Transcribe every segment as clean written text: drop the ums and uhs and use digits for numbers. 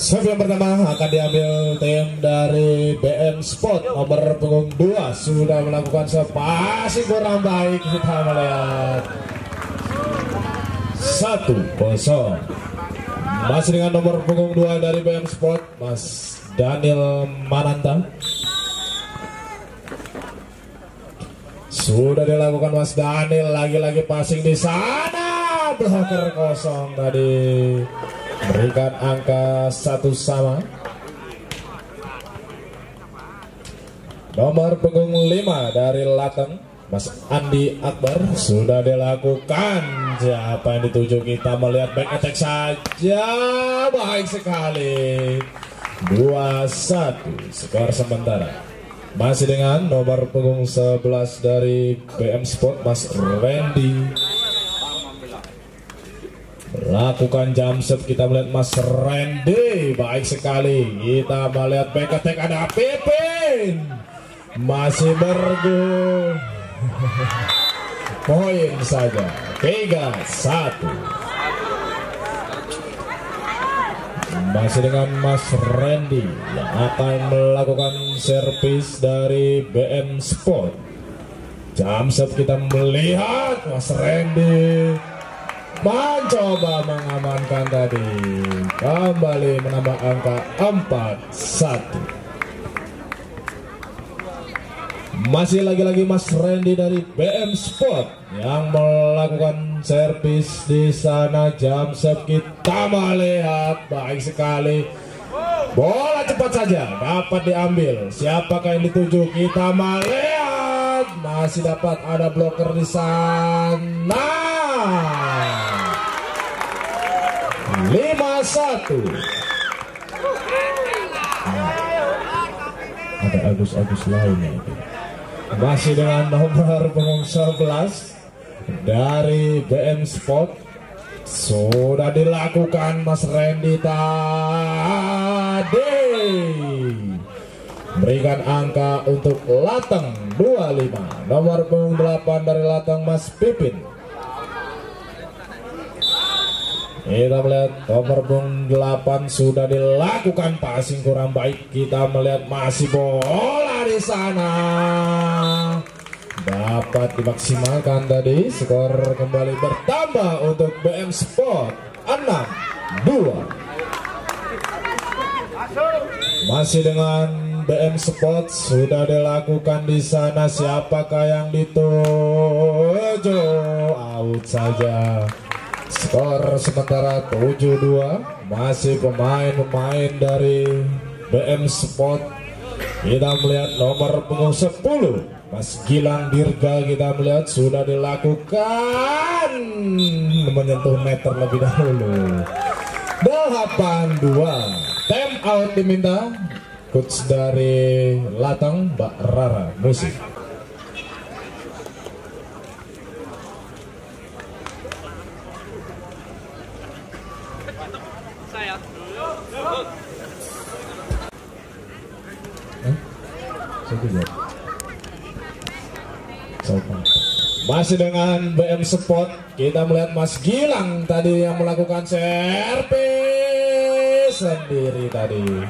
Serve yang pertama akan diambil tim dari BM Sport nomor punggung 2 sudah melakukan passing kurang baik, kita melihat 1-0. Masih dengan nomor punggung 2 dari BM Sport, Mas Daniel Mananta. Sudah dilakukan Mas Daniel, lagi-lagi passing di sana, blocker kosong tadi, berikan angka 1-1. Nomor punggung 5 dari Lateng, Mas Andi Akbar, sudah dilakukan. Siapa yang dituju? Kita melihat back attack saja, baik sekali. 2-1 skor sementara. Masih dengan nomor punggung 11 dari BM Sport, Mas Randy, lakukan jump shot. Kita melihat Mas Randy, baik sekali. Kita melihat back attack, ada Pipin, masih bergu. Poin saja, 3-1. Masih dengan Mas Randy yang akan melakukan servis dari BM Sport. Jump shot, kita melihat Mas Randy mencoba mengamankan tadi, kembali menambah angka 4-1. Masih lagi-lagi Mas Randy dari BM Sport yang melakukan servis di sana. Jump shot, kita melihat baik sekali. Bola cepat saja dapat diambil. Siapakah yang dituju? Kita melihat masih dapat ada blocker di sana. 5-1. Ada Agus lainnya itu. Masih dengan nomor punggung 11 dari BM Sport, sudah dilakukan Mas Randy tadi, berikan angka untuk Lateng 25. Nomor punggung 8 dari Lateng, Mas Pipin. Kita melihat nomor punggung 8 sudah dilakukan passing kurang baik. Kita melihat masih bola di sana, dapat dimaksimalkan tadi. Skor kembali bertambah untuk BM Sport 6-2. Masih dengan BM Sport, sudah dilakukan di sana. Siapakah yang dituju? Out saja. Skor sementara 7-2. Masih pemain-pemain dari BM Sport. Kita melihat nomor punggung 10 Mas Gilang Dirga. Kita melihat sudah dilakukan menyentuh meter lebih dahulu. 8-2. Time out diminta coach dari Lateng, Mbak Rara Musik. Masih dengan BM Sport, kita melihat Mas Gilang tadi yang melakukan servis sendiri tadi,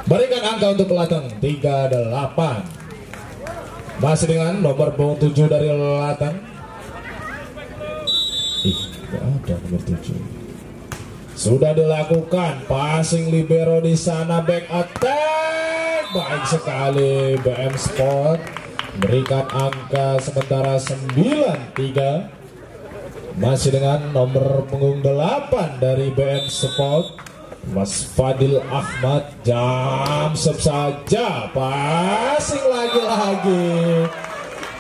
berikan angka untuk Lateng 38. Masih dengan nomor punggung 7 dari Lateng. Tidak ada nomor 7. Sudah dilakukan passing libero di sana, back attack, baik sekali BM Sport, berikan angka sementara 9-3. Masih dengan nomor punggung 8 dari BM Sport, Mas Fadil Ahmad. Jam saja, passing lagi-lagi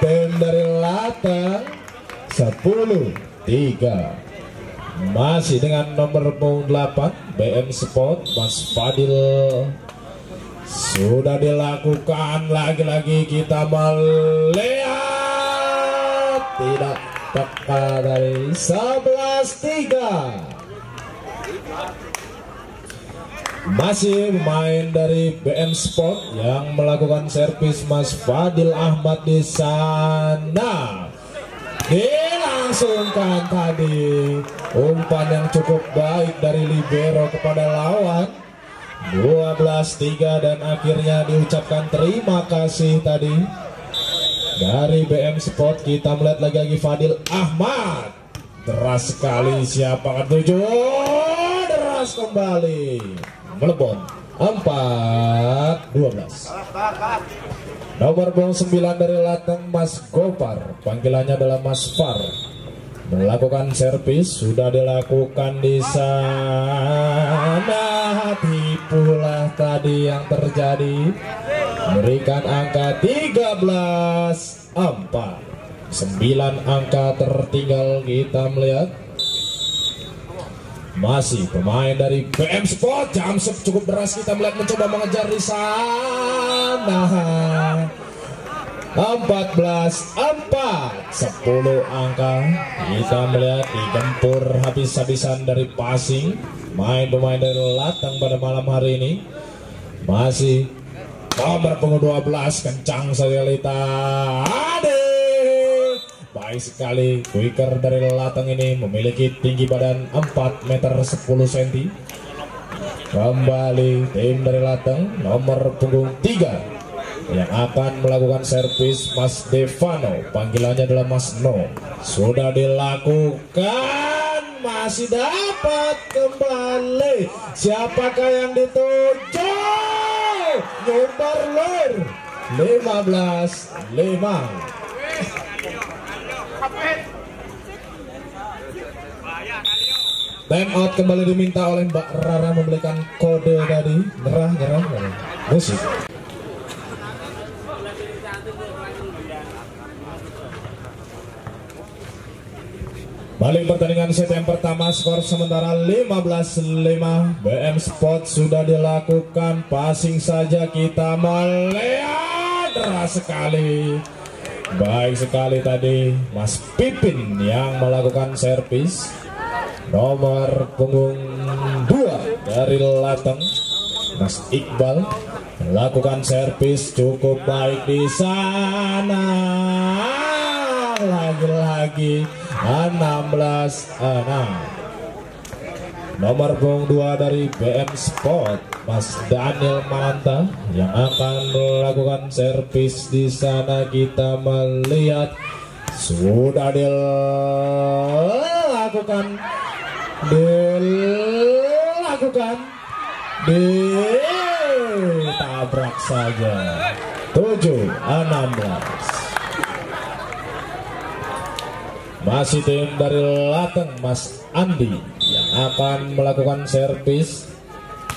tim dari Lateng 10-3. Masih dengan nomor punggung 8 BM Sport, Mas Fadil. Sudah dilakukan lagi-lagi, kita melihat tidak tepat dari 11-3. Masih pemain dari BM Sport yang melakukan servis, Mas Fadil Ahmad di sana. Dilangsungkan tadi umpan yang cukup baik dari libero kepada lawan. 12-3, dan akhirnya diucapkan terima kasih tadi dari BM Sport. Kita melihat lagi Fadil Ahmad, deras sekali, siapa ketujuh, deras kembali, melebon 4-12. Nomor 9 dari Lateng Mas Gopar, panggilannya adalah Mas Far, melakukan servis. Sudah dilakukan di sana, tipulah tadi yang terjadi, berikan angka 13-4. 9 angka tertinggal. Kita melihat masih pemain dari BM Sport. Jamsep cukup deras, kita melihat mencoba mengejar di sana. 14-4, 10 angka. Kita melihat digempur habis-habisan dari passing pemain dari Lateng pada malam hari ini. Masih nomor punggung 12, kencang sekali tadi. Baik sekali, quicker dari Lateng ini memiliki tinggi badan 4 meter 10 cm. Kembali tim dari Lateng nomor punggung 3 yang akan melakukan servis Mas Devano, panggilannya adalah Mas No. Sudah dilakukan, masih dapat kembali. Siapakah yang dituju? Nomor 15-5. Time out kembali diminta oleh Mbak Rara, memberikan kode tadi. Nyerah. Musik. Balik pertandingan set yang pertama, skor sementara 15-5. BM Sport sudah dilakukan, passing saja kita melihat, deras sekali. Baik sekali tadi Mas Pipin yang melakukan servis. Nomor punggung 2 dari Lateng Mas Iqbal melakukan servis cukup baik di sana. Lagi-lagi 16-6. Nomor punggung 2 dari BM Sport Mas Daniel Mananta yang akan melakukan servis di sana. Kita melihat sudah dilakukan ditabrak saja. 7-16. Masih tim dari Lateng Mas Andi yang akan melakukan servis.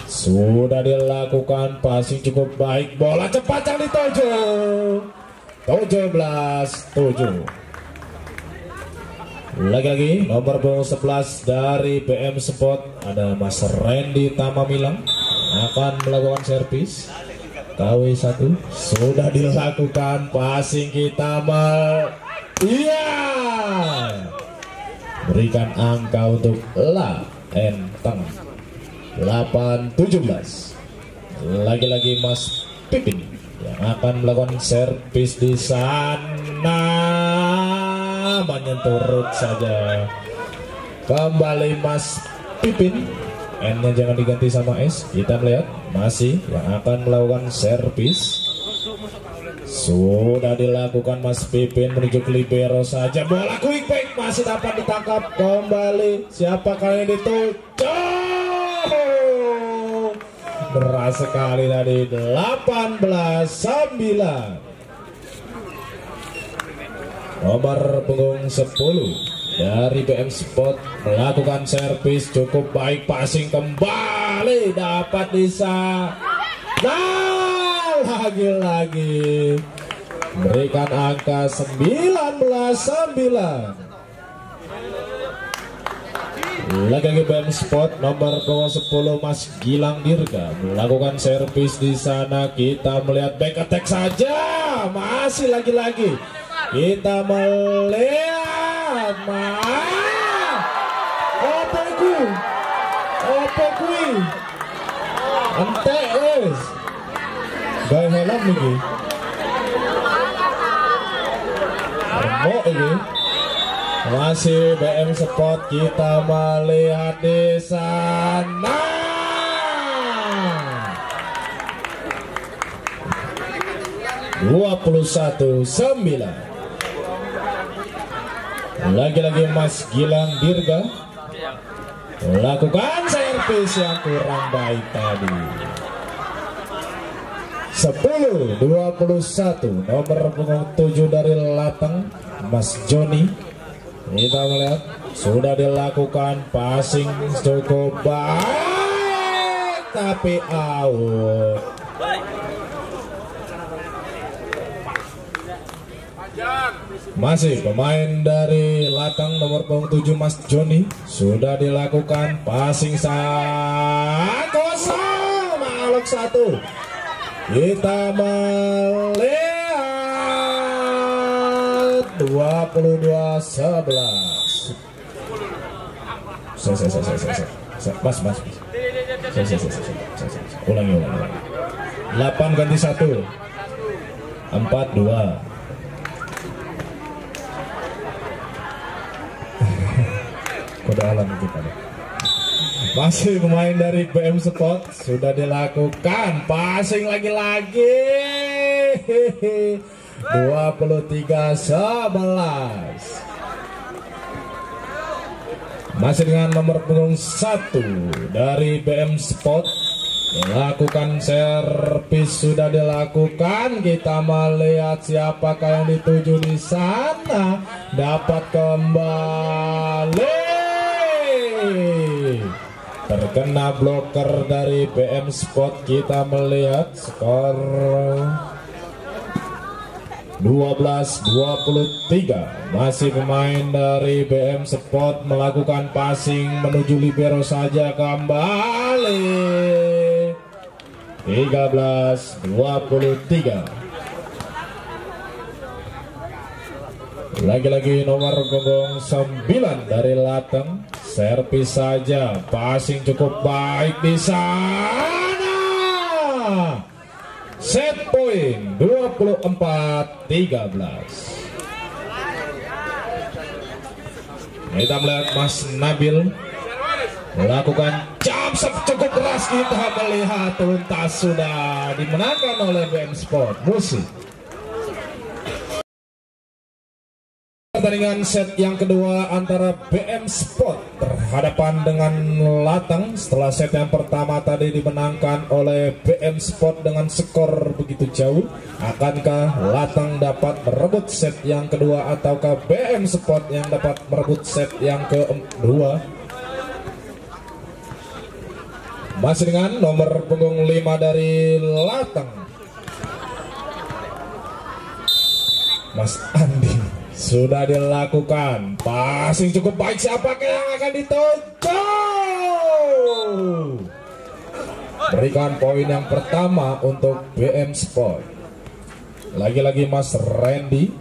Sudah dilakukan, passing cukup baik, bola cepat yang dituju. 17-7. Lagi-lagi nomor 11 dari BM Sport ada Mas Randy Tamamilang akan melakukan servis. KW1 sudah dilakukan, passing kita berikan angka untuk Lateng 8-17. Lagi-lagi Mas Pipin yang akan melakukan servis di sana, menyentuh root saja. Kembali Mas Pipin, N-nya jangan diganti sama S. Kita melihat masih yang akan melakukan servis. Sudah dilakukan Mas Pipin menuju ke libero saja, bola quick back masih dapat ditangkap kembali. Siapakah yang dituju? Beras sekali tadi. 18-9. Nomor punggung 10 dari BM Sport melakukan servis cukup baik, passing kembali dapat bisa. Lagi-lagi berikan angka 19-9. Lagi BM Sport nomor 10 Mas Gilang Dirga melakukan servis di sana. Kita melihat back attack saja, masih lagi-lagi kita melihat Opekui ente es gaya helm ini remok ini. Masih BM Sport, kita melihat di sana 21-9. Lagi-lagi Mas Gilang Dirga lakukan servis yang kurang baik tadi. 10-21 nomor punggung 7 dari Latang Mas Joni. Kita melihat sudah dilakukan passing cukup baik tapi out. Masih pemain dari Latang nomor punggung 7 Mas Joni. Sudah dilakukan passing kosong, makhluk 1. Kita melihat 22-11. Mas. Ulangi. 8 ganti 1. 4-2. Kode alam kita. Masih pemain dari BM Sport sudah dilakukan passing lagi-lagi. 23-11. Masih dengan nomor punggung 1 dari BM Sport melakukan servis sudah dilakukan. Kita melihat siapakah yang dituju di sana. Dapat kembali. Terkena bloker dari BM Sport. Kita melihat skor 12-23. Masih pemain dari BM Sport melakukan passing menuju libero saja kembali. 13-23. Lagi-lagi nomor punggung 9 dari Latang. Servis saja, passing cukup baik di sana. Set point 24-13. Kita melihat Mas Nabil melakukan jump shot cukup keras. Kita melihat tuntas sudah dimenangkan oleh BM Sport Musik. Pertandingan set yang kedua antara BM Sport berhadapan dengan Latang. Setelah set yang pertama tadi dimenangkan oleh BM Sport dengan skor begitu jauh, akankah Latang dapat merebut set yang kedua ataukah BM Sport yang dapat merebut set yang kedua? Masih dengan nomor punggung 5 dari Latang, Mas Andi. Sudah dilakukan passing cukup baik. Siapakah yang akan dituju? Berikan poin yang pertama untuk BM Sport. Lagi-lagi Mas Randy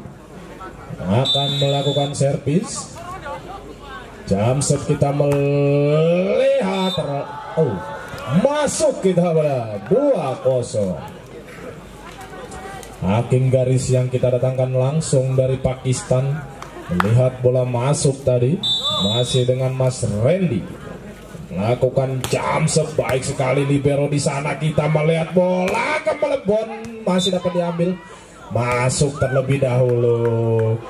akan melakukan servis. Jam set kita melihat masuk. Kita pada 2-0. Hakim garis yang kita datangkan langsung dari Pakistan melihat bola masuk tadi. Masih dengan Mas Randy melakukan jam sebaik sekali libero di sana. Kita melihat bola ke Melebon masih dapat diambil, masuk terlebih dahulu.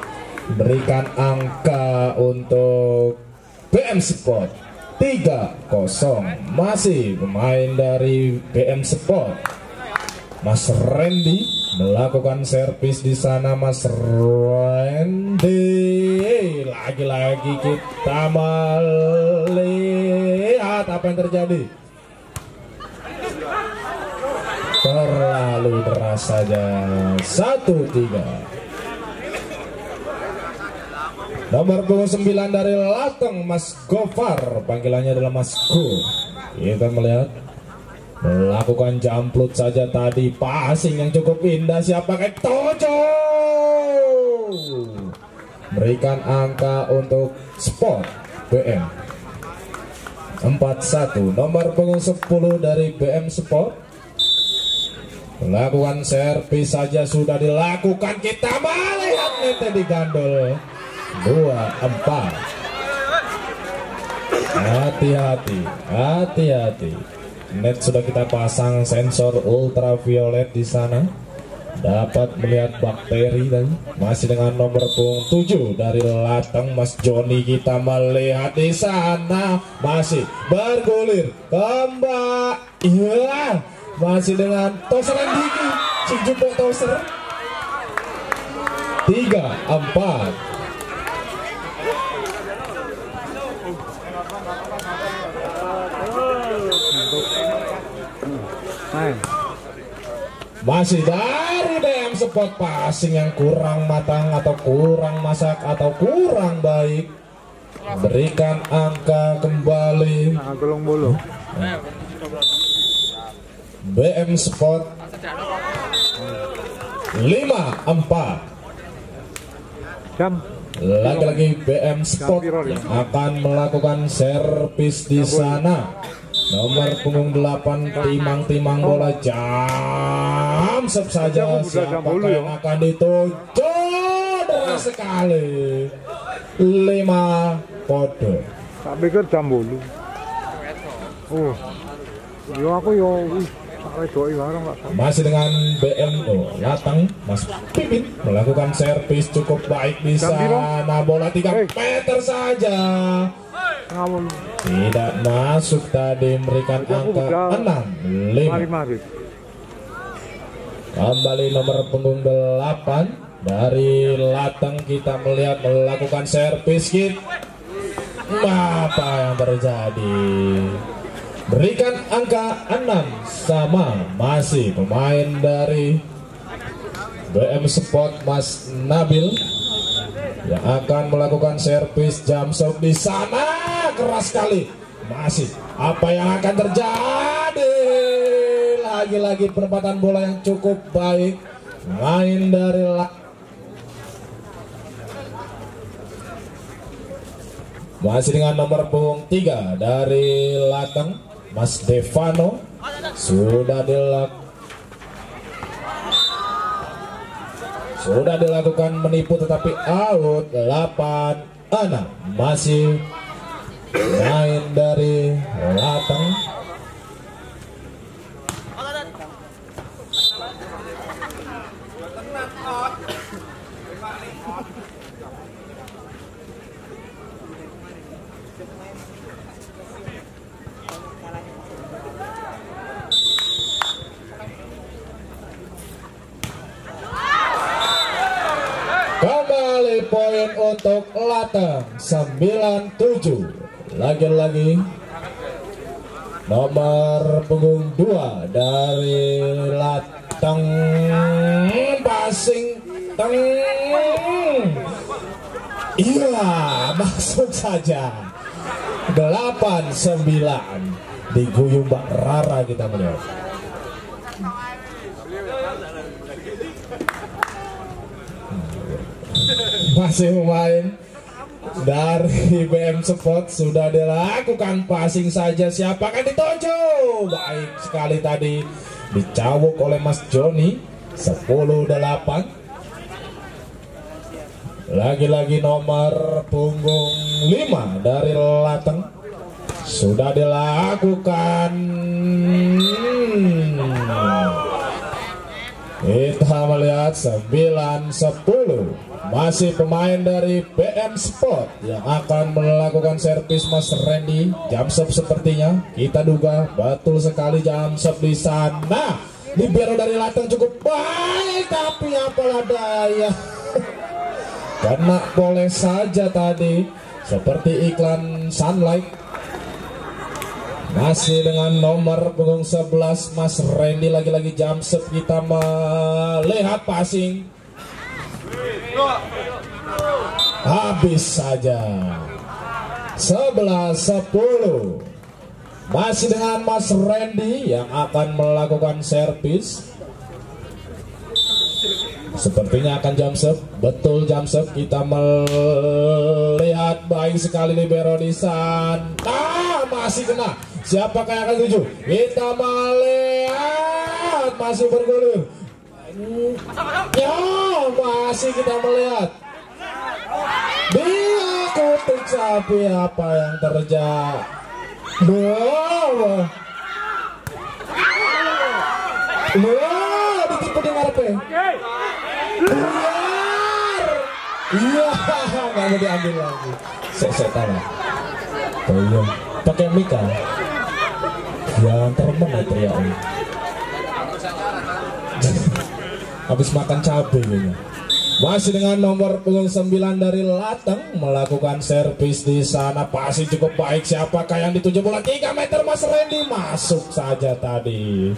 Berikan angka untuk BM Sport 3-0. Masih pemain dari BM Sport Mas Randy melakukan servis di sana. Mas Randy, lagi-lagi kita melihat apa yang terjadi. Terlalu deras saja. 1-3. Nomor punggung 9 dari Latang Mas Gofar, panggilannya adalah Mas Go. Kita melihat melakukan jump saja tadi, passing yang cukup indah. Siapakah Tojo? Berikan angka untuk Sport BM 4-1. Nomor punggung 10 dari BM Sport melakukan servis saja sudah dilakukan. Kita melihat nete digandol 2-4. Hati-hati. Net sudah kita pasang sensor ultraviolet di sana. dapat melihat bakteri tadi. Masih dengan nomor punggung 7 dari latang Mas Joni, kita melihat di sana masih bergulir kembali. Iya, masih dengan toser yang tinggi, si jumbo toser 3-4. Masih dari BM Sport, passing yang kurang matang atau kurang masak atau kurang baik, berikan angka kembali. BM Sport 5-4. Lagi-lagi BM Sport akan melakukan servis di sana. Nomor punggung 8 timang-timang bola, jam saja siapakah yang akan dituju. Deras sekali 5 podo. Tak pikir jam bolu. Oh, yo aku yo masih dengan BMO latang Mas Pipit melakukan servis cukup baik di sana. Bola 3 meter saja, tidak masuk tadi, memberikan angka 6-5. Kembali nomor punggung 8 dari latang, kita melihat melakukan servis kit. Apa yang terjadi? Berikan angka 6 sama, masih pemain dari BM Sport Mas Nabil yang akan melakukan servis jam serve di sana. Keras sekali, masih apa yang akan terjadi? Lagi-lagi penempatan bola yang cukup baik, main dari masih dengan nomor punggung 3 dari latang Mas Devano. Sudah dilakukan menipu tetapi out. 8-6 masih main dari latang. Kembali poin untuk latang 9-7. Lagi-lagi nomor punggung 2 dari latang, passing iya, masuk saja. 8-9 diguyur Mbak Rara, kita melihat. Masih pemain dari BM Sport, sudah dilakukan passing saja, siapa akan dituju? Baik sekali tadi, dicawuk oleh Mas Joni. 10-8. Lagi-lagi nomor punggung 5 dari latang, sudah dilakukan. Kita melihat 9-10. Masih pemain dari BM Sport yang akan melakukan servis Mas Randy. Jam serve sepertinya, kita duga betul sekali jam serve di sana. Libero dari latang cukup baik, tapi apalah daya. Karena boleh saja tadi, seperti iklan Sunlight. Masih dengan nomor punggung 11 Mas Randy, lagi-lagi jam serve, kita melihat passing. Habis saja. 11-10. Masih dengan Mas Randy yang akan melakukan servis. Sepertinya akan jam serve. Betul jam serve, kita melihat baik sekali libero di sana. Masih kena. Siapakah yang akan tuju? Kita melihat masih bergulir. Ya, masih kita melihat dia kutuk, tapi apa yang terjadi? Ditipu dengan RP. Iya, nggak mau diambil lagi. Saya tahu. Tolong pakai Mika. Yang termen ya teriaknya. Habis makan cabai kayaknya. Masih dengan nomor punggung 9 dari Lateng melakukan servis di sana, pasti cukup baik. Siapakah yang dituju bola 3 meter? Mas Randy masuk saja tadi.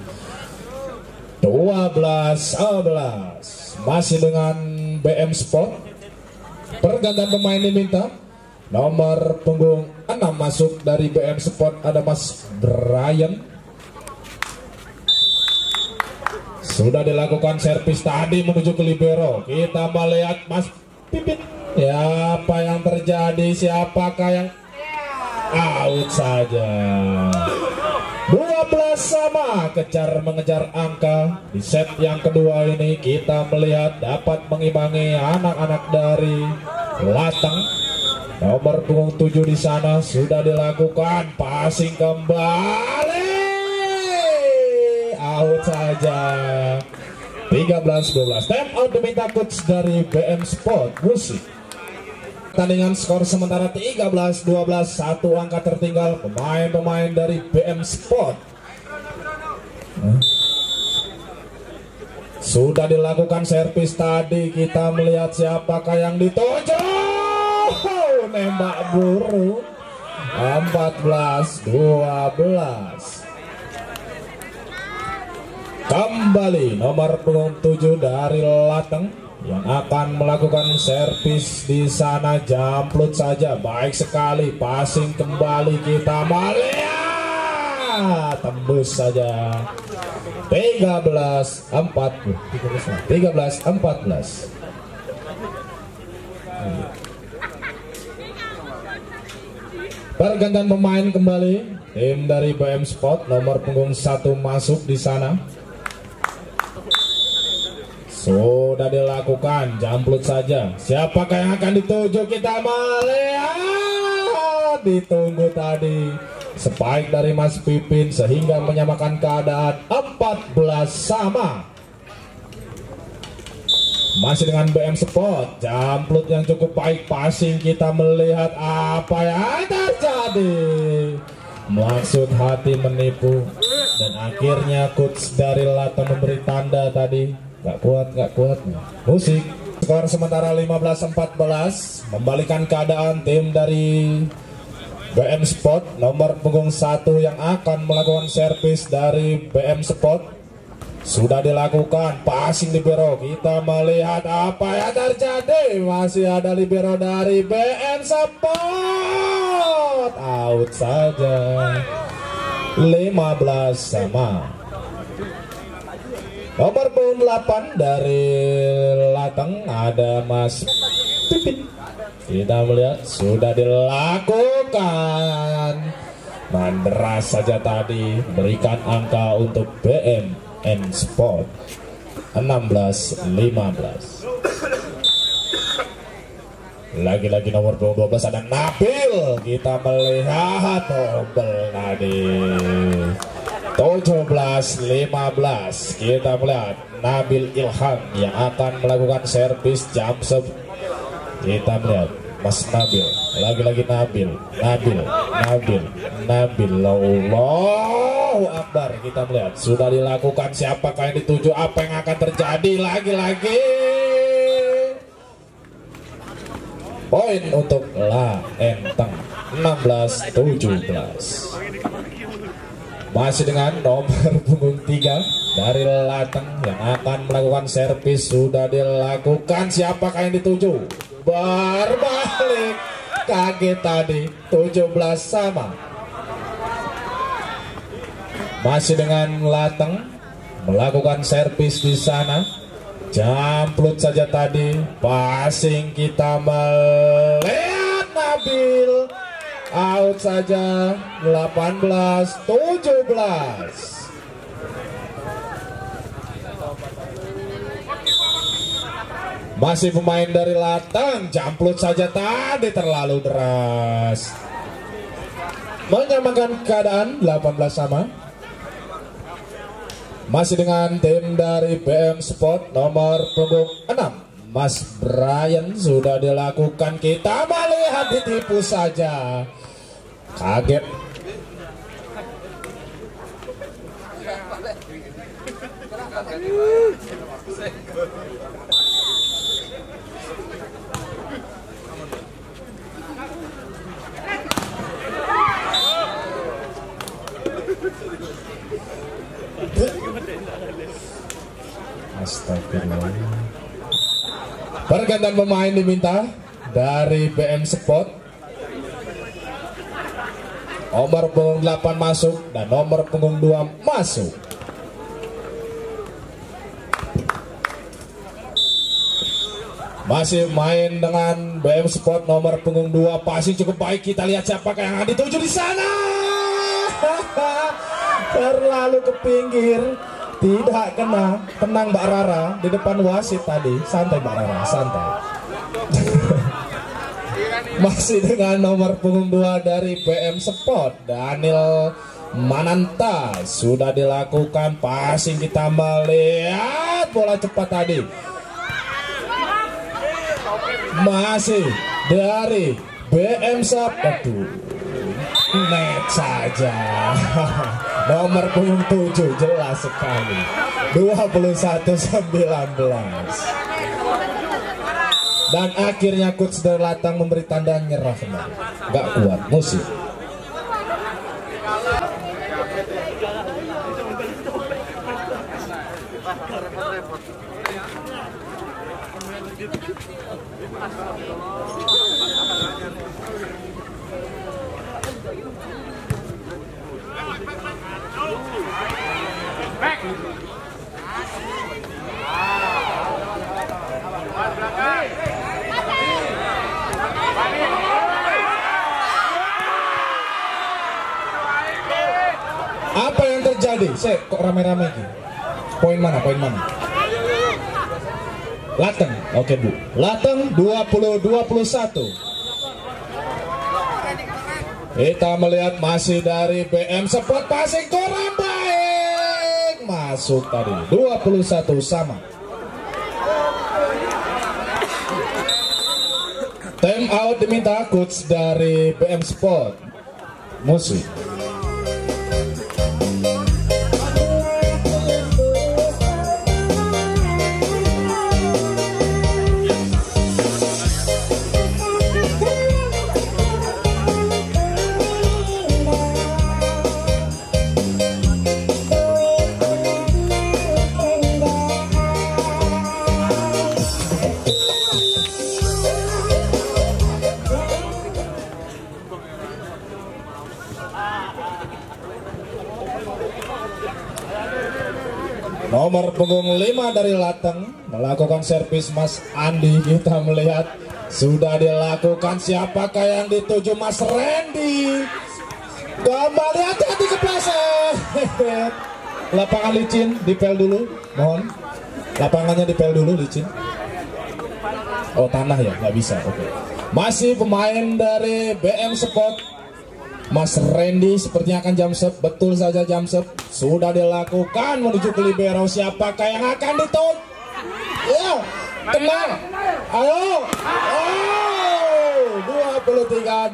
12-11. Masih dengan BM Sport. Pergantian pemain diminta. Nomor punggung 6 masuk dari BM Sport ada Mas Brian. Sudah dilakukan servis tadi menuju ke libero. Kita melihat Mas Pipit. Ya, apa yang terjadi? Siapakah yang out saja? 12 sama, kejar mengejar angka. Di set yang kedua ini kita melihat dapat mengimbangi anak-anak dari Lateng. Nomor punggung 7 di sana sudah dilakukan passing kembali. Out saja. 13-12. Time out diminta coach dari BM Sport Musik. Pertandingan skor sementara 13-12. Satu angka tertinggal pemain-pemain dari BM Sport. Sudah dilakukan servis tadi. Kita melihat siapakah yang dituju. Nembak buruk. 14-12. Kembali nomor punggung 7 dari Lateng yang akan melakukan servis di sana. Jamplut saja, baik sekali. Passing kembali kita melihat, tembus saja. 13-14. Pergantian pemain kembali. Tim dari BM Sport nomor punggung 1 masuk di sana. Sudah dilakukan, jamplut saja. Siapakah yang akan dituju? Kita melihat, ditunggu tadi spike dari Mas Pipin sehingga menyamakan keadaan 14 sama. Masih dengan BM Sport, jamplut yang cukup baik, passing. Kita melihat apa yang terjadi. Maksud hati menipu dan akhirnya coach dari Lateng memberi tanda tadi. Gak kuat. Musik. Skor sementara 15-14. Membalikan keadaan tim dari BM Sport nomor punggung 1 yang akan melakukan servis dari BM Sport. Sudah dilakukan passing libero. Kita melihat apa yang terjadi. Masih ada libero dari BM Sport. Out saja. 15 sama. Nomor punggung 8 dari Lateng ada Mas Pipit. Kita melihat sudah dilakukan. Mandras saja tadi. Berikan angka untuk BMN Sport. 16-15. Lagi-lagi nomor 12 ada Nabil. Kita melihat double tadi. 17-15. Kita melihat Nabil Ilham yang akan melakukan servis jump serve. Kita melihat Mas Nabil. Lagi-lagi Nabil. Allahu Akbar. Kita melihat sudah dilakukan. Siapakah yang dituju? Apa yang akan terjadi? Lagi-lagi poin untuk Lateng. 16-17. Masih dengan nomor punggung 3 dari Lateng yang akan melakukan servis. Sudah dilakukan. Siapakah yang dituju? Berbalik. Kaget tadi. 17 sama. Masih dengan Lateng melakukan servis di sana. Jamplut saja tadi. Passing kita melihat Nabil. Out saja. 18-17. Masih pemain dari Lateng. Jamplut saja tadi, terlalu deras. Menyamakan keadaan 18 sama. Masih dengan tim dari BM Sport nomor punggung 6, Mas Brian. Sudah dilakukan, kita melihat ditipu saja. Kaget. Astagfirullah. Pergantian pemain diminta dari BM Sport. Nomor punggung 8 masuk dan nomor punggung 2 masuk. Masih main dengan BM Sport nomor punggung 2, passing cukup baik. Kita lihat siapakah yang akan dituju di sana. Terlalu ke pinggir. Tidak kena. Tenang Mbak Rara di depan wasit tadi. Santai Mbak Rara, santai. Masih dengan nomor punggung 2 dari BM Sport, Daniel Mananta. Sudah dilakukan passing, kita melihat bola cepat tadi. Masih dari BM Sport. Net saja. Nomor punggung 7 jelas sekali. 21-19. Dan akhirnya coach dari Latang memberi tanda nyerah. Gak kuat musik. Apa yang terjadi? Kok rame-rame ini? Poin mana? Poin mana? Lateng. Oke Bu. Lateng 20-21. Kita melihat masih dari BM Sport, passing kurang baik. Masuk tadi. 21 sama. Time out diminta coach dari BM Sport. Musik. Nomor punggung 5 dari Lateng melakukan servis Mas Andi. Kita melihat sudah dilakukan, siapakah yang dituju? Mas Randy. Kembali, hati-hati kepleset. Lapangan licin, dipel dulu, mohon. Lapangannya dipel dulu, licin. Oh tanah ya, nggak bisa. Oke. Masih pemain dari BM Sport, Mas Randy sepertinya akan jamsep. Betul saja jamsep. Sudah dilakukan menuju ke libero. Siapakah yang akan ditutup? Ya, tenang. Ayo. Oh,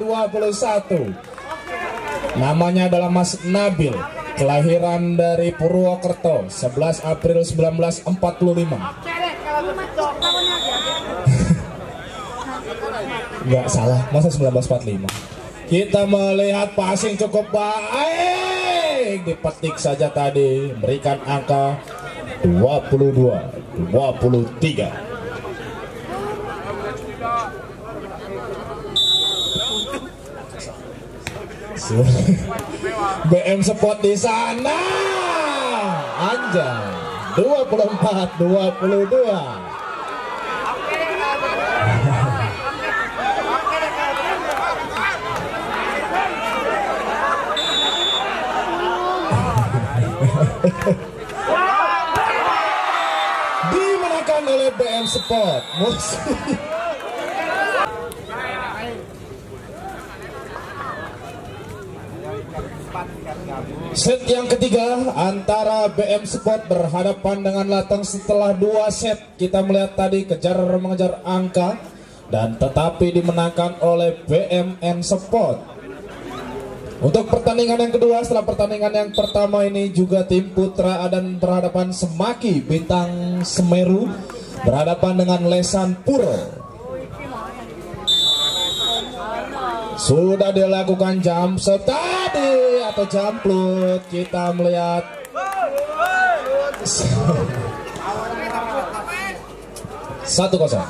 23-21. Namanya adalah Mas Nabil. Kelahiran dari Purwokerto, 11 April 1945. Nggak salah, masa 1945. Kita melihat passing cukup baik, dipetik saja tadi, berikan angka 22-23. BM Sport di sana, anjay, 24-22. Dimenangkan oleh BM Sport. Musik. Set yang ketiga antara BM Sport berhadapan dengan Lateng. Setelah 2 set kita melihat tadi kejar mengejar angka dan tetapi dimenangkan oleh BMN Sport. Untuk pertandingan yang kedua setelah pertandingan yang pertama ini juga tim Putra Adan berhadapan Semaki Bintang Semeru berhadapan dengan Lesan Puro. Sudah dilakukan jump shot tadi atau jamplut, kita melihat 1-0.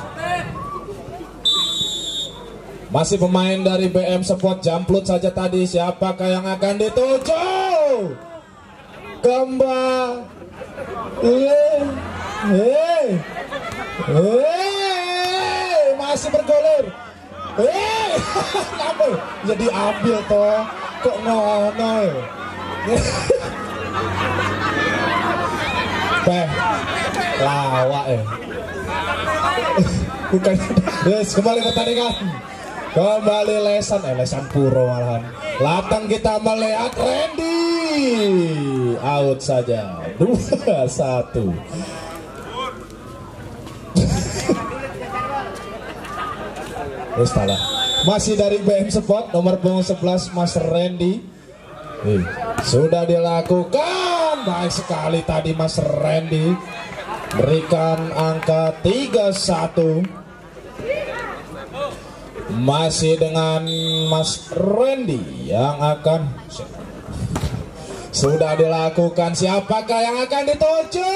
Masih pemain dari BM Sport jamplut saja tadi. Siapakah yang akan dituju? Masih bergulir. Kenapa? Jadi ambil toh. Kok ngono? Lawak bukan. Yes, kembali pertandingan. Kembali Lesan Puro malahan. Latang kita melihat Randy. Out saja. 2-1. Salah. Masih dari BM Sport nomor punggung 11 Mas Randy. Sudah dilakukan. Baik sekali tadi Mas Randy. Berikan angka 3-1. Masih dengan Mas Randy yang akan sudah dilakukan. Siapakah yang akan dituju?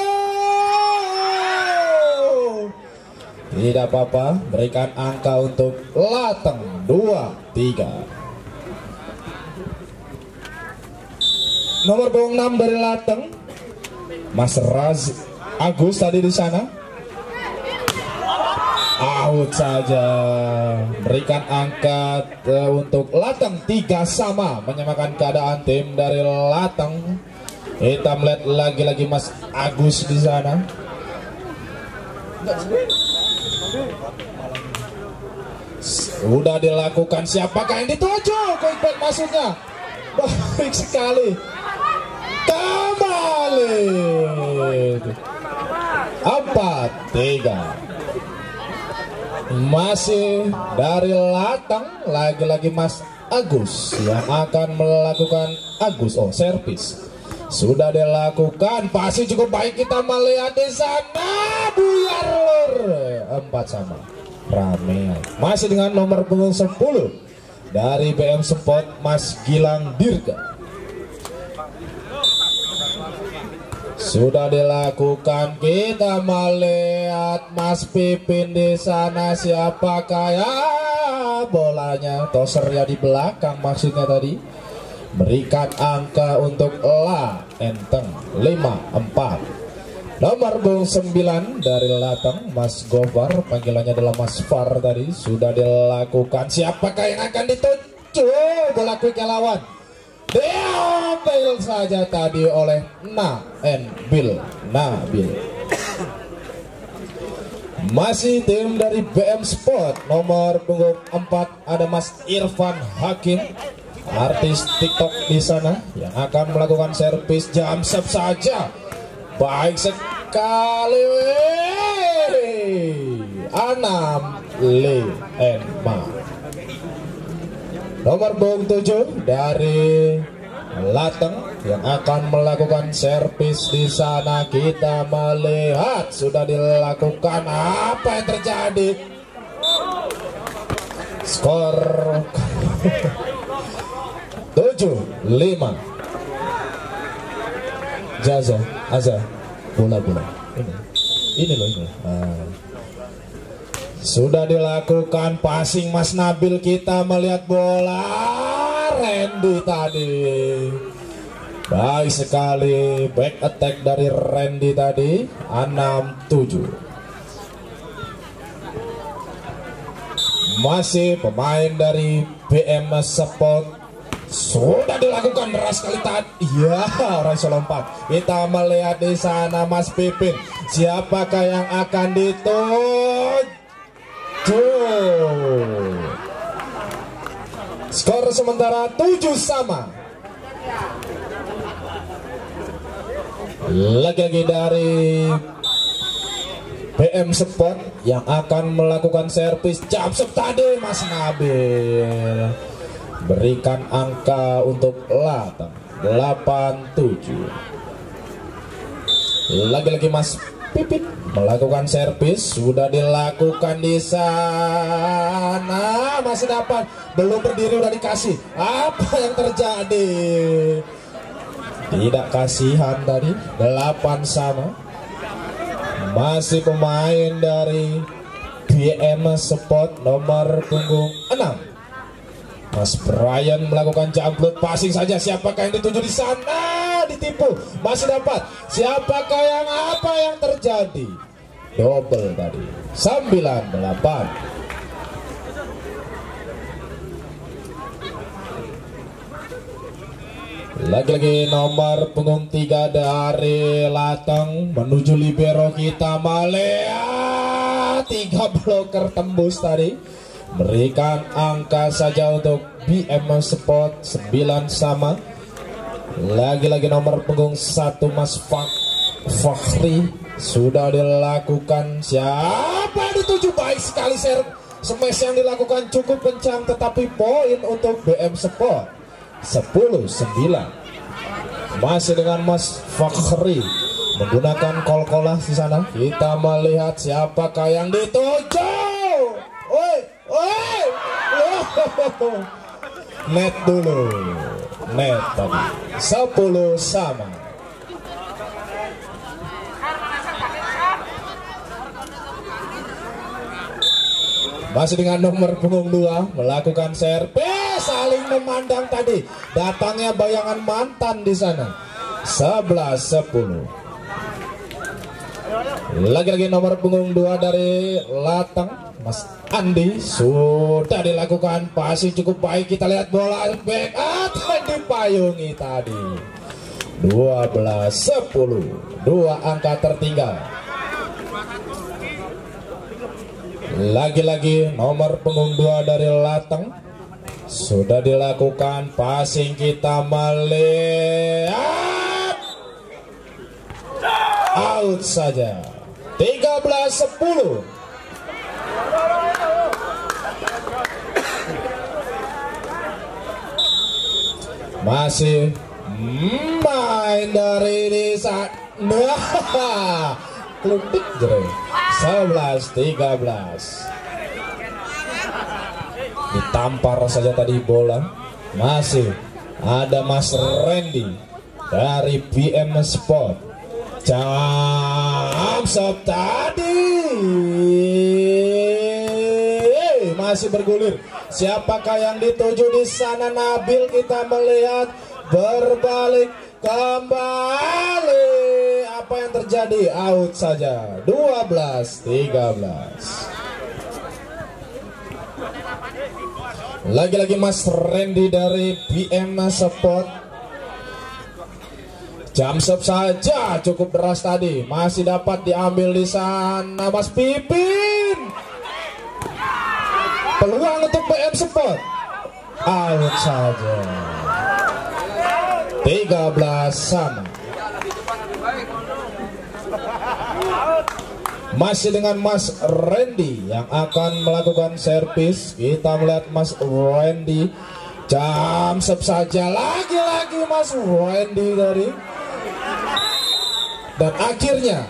Tidak apa-apa, berikan angka untuk Lateng 2-3. Nomor punggung 6 dari Lateng Mas Agus tadi di sana. Out saja. Berikan angka untuk Lateng 3 sama, menyamakan keadaan tim dari Lateng. Kita melihat lagi-lagi Mas Agus di sana. Sudah dilakukan. Siapakah yang dituju? Quick back maksudnya. Baik sekali. Kembali 4-3. Masih dari Lateng lagi-lagi Mas Agus yang akan melakukan servis. Sudah dilakukan, pasti cukup baik, kita melihat di sana. Buyar lur 4 sama. Rame. Masih dengan nomor punggung 10 dari BM Sport Mas Gilang Dirga. Sudah dilakukan, kita melihat Mas Pipin di sana. Siapakah ya bolanya? Tosernya di belakang maksudnya tadi. Berikan angka untuk Enteng 5-4. Nomor 9 dari Lateng Mas Gofar, panggilannya adalah Mas Far tadi. Sudah dilakukan. Siapakah yang akan dituju? Bola quick lawan diambil saja tadi oleh Nabil. Masih tim dari BM Sport nomor punggung 4 ada Mas Irfan Hakim, artis TikTok di sana, yang akan melakukan servis jam serve saja. Baik sekali. Anam Lema. Nomor punggung 7 dari Lateng yang akan melakukan servis di sana. Kita melihat sudah dilakukan. Apa yang terjadi? Skor 7-5. Azza bola ini loh. Sudah dilakukan passing Mas Nabil. Kita melihat bola Randy tadi. Baik sekali back attack dari Randy tadi. 6-7. Masih pemain dari BM Sport. Sudah dilakukan deras sekali tadi. Iya, Raisa lompat. Kita melihat di sana Mas Pipin. Siapakah yang akan dituju? Skor sementara 7 sama. Lagi-lagi dari BM Sport yang akan melakukan servis jump shot tadi. Mas Nabil berikan angka untuk Latang 87. Lagi-lagi Mas Pipit melakukan servis, sudah dilakukan di sana, masih dapat, belum berdiri udah dikasih. Apa yang terjadi? Tidak kasihan tadi. 8 sama. Masih pemain dari BM Sport nomor punggung 6. Mas Brian melakukan jump passing saja. Siapakah yang dituju di sana? Ditipu, masih dapat. Siapakah yang apa yang terjadi? Double tadi. 98. Lagi-lagi nomor punggung 3 dari Latang menuju libero kita Malea. 3 bloker tembus tadi. Berikan angka saja untuk BM Sport 9 sama. Lagi-lagi nomor punggung 1 Mas Fakhri sudah dilakukan. Siapa yang dituju? Baik sekali smash yang dilakukan cukup kencang, tetapi poin untuk BM Sport 10-9. Masih dengan Mas Fakhri menggunakan kol-kolah di sana. Kita melihat siapakah yang dituju. Net dulu. Net tadi 10 sama. Masih dengan nomor punggung 2 melakukan servis, saling memandang tadi. Datangnya bayangan mantan di sana. 11-10. Lagi-lagi nomor punggung 2 dari Latang Mas Andi sudah dilakukan passing cukup baik. Kita lihat bola back dipayungi tadi. 12-10. 2 angka tertinggal. Lagi-lagi nomor punggung 2 dari Latang sudah dilakukan passing. Kita melihat out saja. 13-10. Masih main dari desa. Klubik jere 11-13. Ditampar saja tadi bola. Masih ada Mas Randy dari BM Sport. Jump shot tadi masih bergulir. Siapakah yang dituju di sana? Nabil kita melihat berbalik kembali. Apa yang terjadi? Out saja. 12-13. Lagi-lagi Mas Randy dari BM Sport. Jump shot saja cukup deras tadi. Masih dapat diambil di sana Mas Pipin. Peluang untuk BM Sport. Out saja. 13 sama. Masih dengan Mas Randy yang akan melakukan servis. Kita melihat Mas Randy. Jump shot saja. Lagi-lagi Mas Randy dari. Dan akhirnya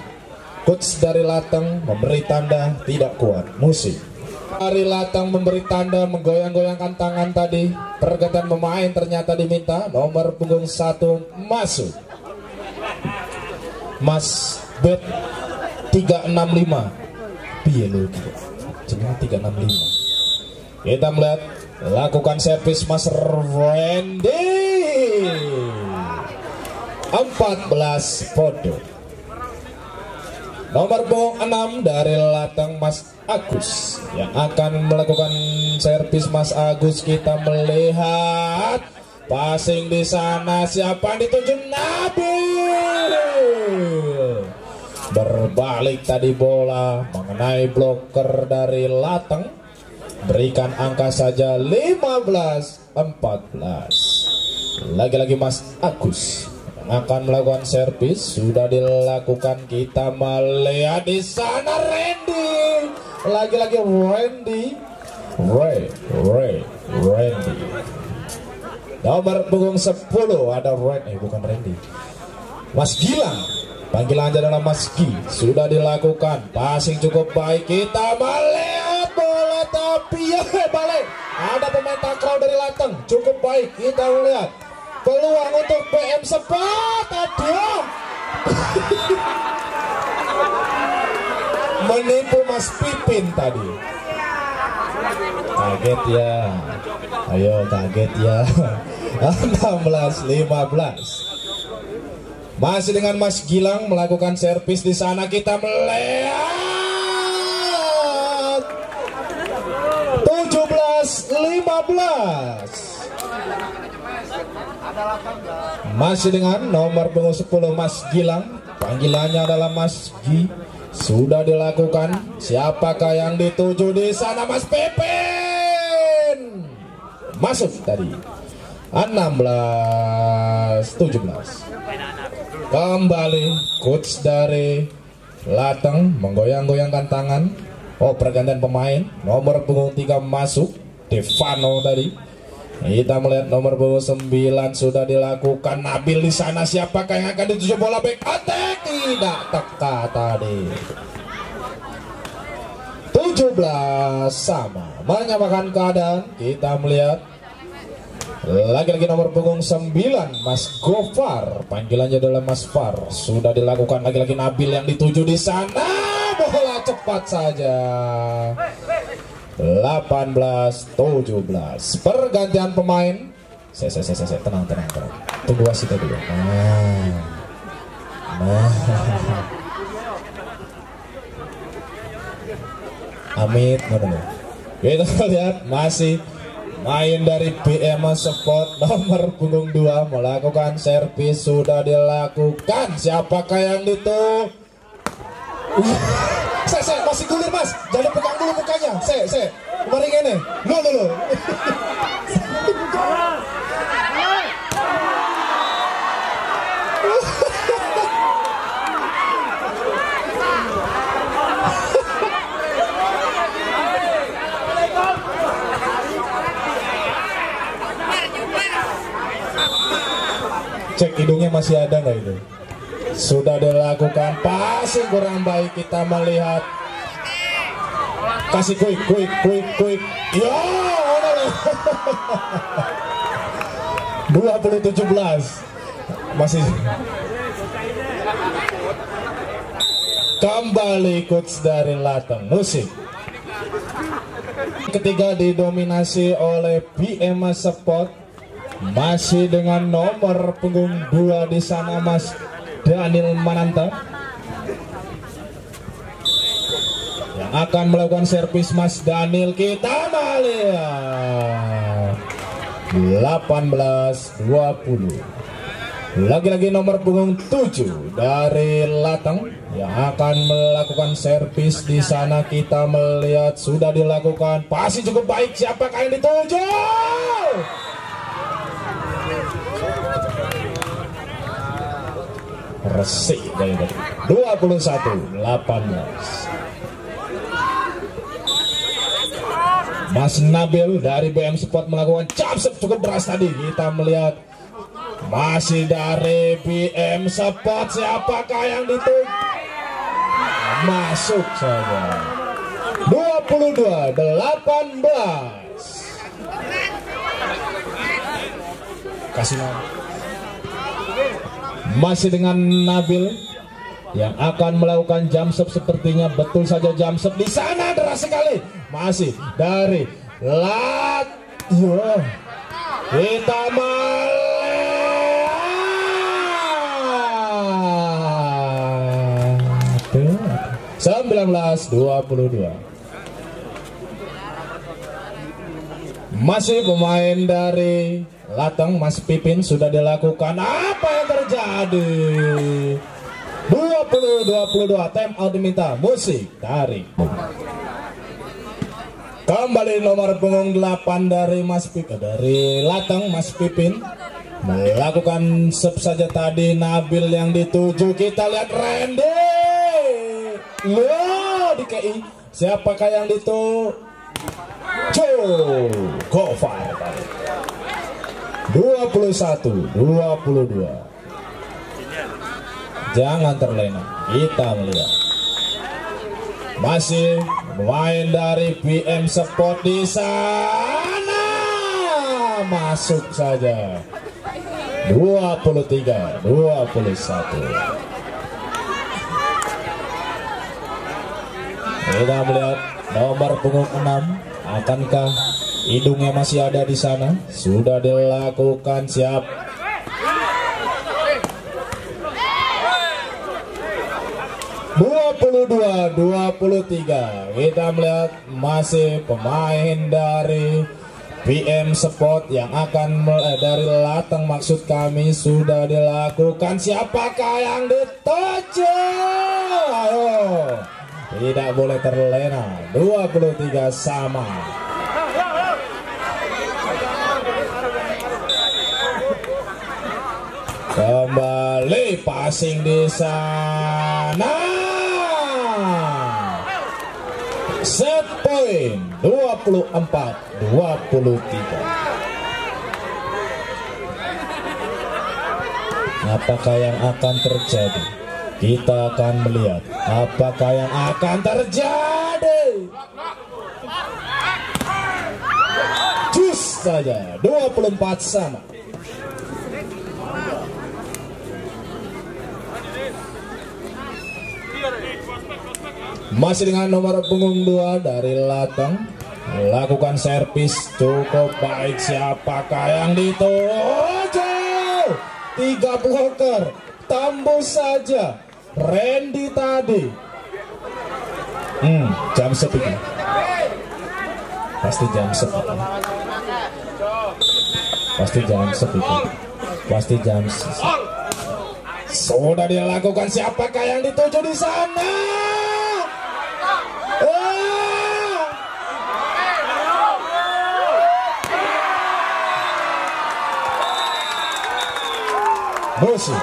coach dari Latang memberi tanda tidak kuat. Musik dari Latang memberi tanda menggoyang-goyangkan tangan tadi. Pergantian pemain ternyata diminta. Nomor punggung 1 masuk Mas Bet 365. Pielo 365. Kita melihat lakukan servis Mas Randy. 14 foto. Nomor punggung 6 dari Latang Mas Agus yang akan melakukan servis. Mas Agus kita melihat passing di sana. Siapa yang dituju? Nabil. Berbalik tadi bola mengenai bloker dari Latang. Berikan angka saja 15-14. Lagi-lagi Mas Agus akan melakukan servis sudah dilakukan. Kita melihat di sana Randy, lagi-lagi Randy. Nomor punggung 10 ada bukan Randy, Mas Gilang. Panggilan adalah Mas Gi. Sudah dilakukan. Passing cukup baik. Kita melihat bola tapi ya balik. Ada pemain takraw dari Lateng. Cukup baik. Kita melihat peluang untuk BM Sport. Aduh. Menipu Mas Pipin tadi. Kaget ya. Ayo kaget ya. 16-15. Masih dengan Mas Gilang melakukan servis di sana. Kita melihat 17-15. Masih dengan nomor punggung 10 Mas Gilang. Panggilannya adalah Mas Gi. Sudah dilakukan. Siapakah yang dituju di sana? Mas Pepin. Masuk tadi. 16-17. Kembali coach dari Lateng menggoyang-goyangkan tangan. Oh, pergantian pemain. Nomor punggung 3 masuk Devano tadi. Kita melihat nomor punggung 9 sudah dilakukan. Nabil di sana. Siapakah yang akan dituju bola back attack? Tidak teka tadi. 17 sama menyamakan keadaan. Kita melihat lagi-lagi nomor punggung 9 Mas Gofar. Panggilannya adalah Mas Far. Sudah dilakukan lagi-lagi Nabil yang dituju di sana. Bola cepat saja. 18-17. Pergantian pemain. Saya tenang. Tunggu wasit dulu. Amit mana? Kita lihat masih main dari BM Sport. Nomor punggung 2 melakukan servis sudah dilakukan. Siapakah yang itu? Saya masih gulir Mas. Jangan pegang dulu mukanya. Saya mari ini. Lo. Cek hidungnya masih ada nggak itu? Sudah dilakukan. Passing kurang baik. Kita melihat. Kasih quick. Ya, 20-17. Masih. Kembali coach dari Lateng. Musik. Ketiga didominasi oleh BM Sport. Masih dengan nomor punggung 2 di sana Mas Daniel Mananta yang akan melakukan servis. Mas Daniel. Kita melihat 18-20. Lagi-lagi nomor punggung 7 dari Lateng yang akan melakukan servis di sana. Kita melihat sudah dilakukan. Pasti cukup baik. Siapakah yang dituju? Resik dari 21-18. Mas Nabil dari BM Sport melakukan jump shot cukup deras tadi. Kita melihat masih dari BM Sport. Siapakah yang dituju? Masuk saja. 22-18. Kasih nama. Masih dengan Nabil yang akan melakukan jump shot. Sepertinya betul saja jump shot di sana deras sekali. Masih dari kita melihat 19-22. Masih pemain dari Lateng Mas Pipin sudah dilakukan. Apa yang terjadi? 20-22. Time out diminta. Musik tarik. Kembali nomor punggung 8 dari Mas Pipin, dari Lateng Mas Pipin melakukan sub saja tadi. Nabil yang dituju, kita lihat Randy. Loh, di KI siapakah yang dituju? Gofar 21-22. Jangan terlena, kita melihat masih pemain dari BM Sport di sana, masuk saja 23-21. Kita melihat nomor punggung 6, akankah hidungnya masih ada di sana? Sudah dilakukan, siap. Dua 23. Kita melihat masih pemain dari BM Sport yang akan dari Latang, maksud kami, sudah dilakukan. Siapakah yang dituju? Ayo, tidak boleh terlena. 23 sama. Kembali passing di sana. Set point 24-23. Apakah yang akan terjadi? Kita akan melihat apakah yang akan terjadi. Cus saja 24 sama. Masih dengan nomor punggung 2 dari Latang, lakukan servis cukup baik. Siapakah yang dituju? 3 bloker tembus saja Randy tadi. Jam sepuluh. Pasti jam 10. Pasti jam 10. Pasti jam 10. Sudah dilakukan. Siapakah yang dituju di sana? Musik